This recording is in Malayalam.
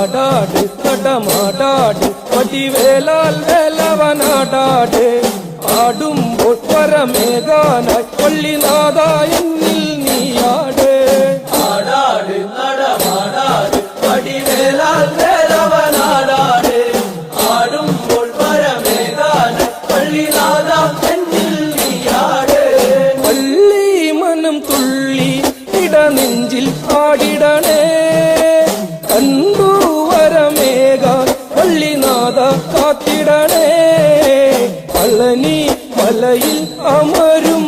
ആടാട് നടമാടാട് പതിവേലാൽ വേലവനാടാട് ആടുമ്പോൾ പരമേകാനായി പള്ളിനാഥ എന്നിൽ നീയാട് ആടാട് നടമാടാട് പടിവേലാൽ വേലവനാടാട് ആടുമ്പോൾ പരമേകാനായി പള്ളിനാഥ എന്നിൽ നീയാട് പള്ളി മനം തുള്ളി ഇടനെഞ്ചിൽ ആടിടണേ കണ്ടു വരമേകാൻ പള്ളിനാഥ കാത്തിടണേ പളനി മലയിൽ അമരും